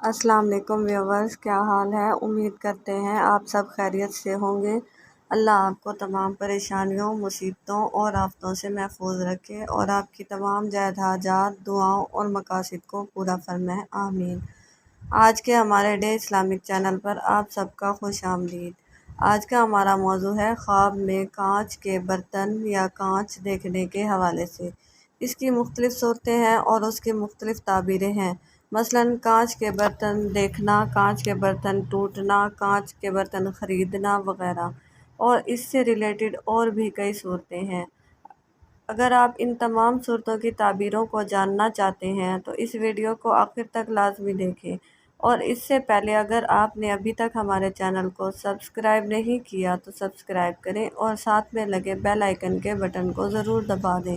السلام علیکم ویورز، کیا حال ہے؟ امید کرتے ہیں آپ سب خیریت سے ہوں گے۔ اللہ آپ کو تمام پریشانیوں، مصیبتوں اور آفتوں سے محفوظ رکھے اور آپ کی تمام جائز حاجات، دعاؤں اور مقاصد کو پورا فرمائے، آمین۔ آج کے ہمارے ڈے اسلامک چینل پر آپ سب کا خوش آمدید۔ آج کا ہمارا موضوع ہے خواب میں کانچ کے برتن یا کانچ دیکھنے کے حوالے سے۔ اس کی مختلف صورتیں ہیں اور اس کی مختلف تعبیریں ہیں، مثلاً کانچ کے برتن دیکھنا، کانچ کے برتن ٹوٹنا، کانچ کے برتن خریدنا وغیرہ، اور اس سے ریلیٹڈ اور بھی کئی صورتیں ہیں۔ اگر آپ ان تمام صورتوں کی تعبیروں کو جاننا چاہتے ہیں تو اس ویڈیو کو آخر تک لازمی دیکھیں، اور اس سے پہلے اگر آپ نے ابھی تک ہمارے چینل کو سبسکرائب نہیں کیا تو سبسکرائب کریں اور ساتھ میں لگے بیل آئیکن کے بٹن کو ضرور دبا دیں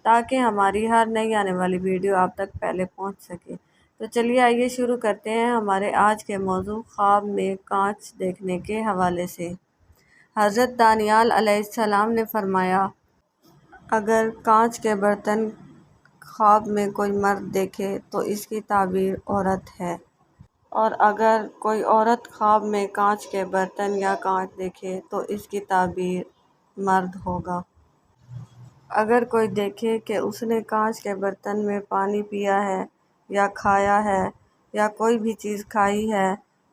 تاکہ ہماری ہر نئی آنے والی ویڈیو آپ تک پہلے پہنچ سکے۔ تو چلیے آئیے شروع کرتے ہیں ہمارے آج کے موضوع خواب میں کانچ دیکھنے کے حوالے سے۔ حضرت دانیال علیہ السلام نے فرمایا، اگر کانچ کے برتن خواب میں کوئی مرد دیکھے تو اس کی تعبیر عورت ہے، اور اگر کوئی عورت خواب میں کانچ کے برتن یا کانچ دیکھے تو اس کی تعبیر مرد ہوگا۔ اگر کوئی دیکھے کہ اس نے کانچ کے برتن میں پانی پیا ہے یا کھایا ہے یا کوئی بھی چیز کھائی ہے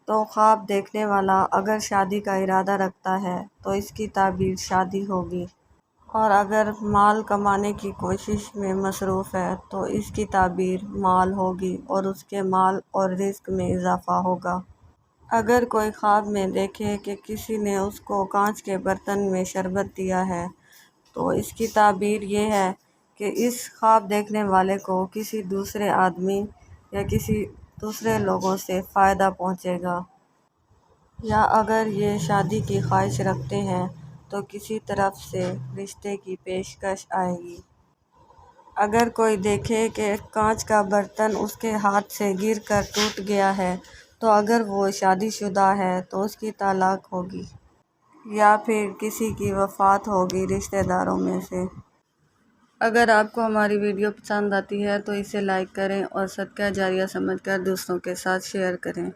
تو خواب دیکھنے والا اگر شادی کا ارادہ رکھتا ہے تو اس کی تعبیر شادی ہوگی، اور اگر مال کمانے کی کوشش میں مصروف ہے تو اس کی تعبیر مال ہوگی اور اس کے مال اور رزق میں اضافہ ہوگا۔ اگر کوئی خواب میں دیکھے کہ کسی نے اس کو کانچ کے برتن میں شربت دیا ہے تو اس کی تعبیر یہ ہے کہ اس خواب دیکھنے والے کو کسی دوسرے آدمی یا کسی دوسرے لوگوں سے فائدہ پہنچے گا، یا اگر یہ شادی کی خواہش رکھتے ہیں تو کسی طرف سے رشتے کی پیشکش آئے گی۔ اگر کوئی دیکھے کہ کانچ کا برتن اس کے ہاتھ سے گر کر ٹوٹ گیا ہے تو اگر وہ شادی شدہ ہے تو اس کی طلاق ہوگی، یا پھر کسی کی وفات ہوگی رشتہ داروں میں سے۔ اگر آپ کو ہماری ویڈیو پسند آتی ہے تو اسے لائک کریں اور صدقہ جاریہ سمجھ کر دوسروں کے ساتھ شیئر کریں۔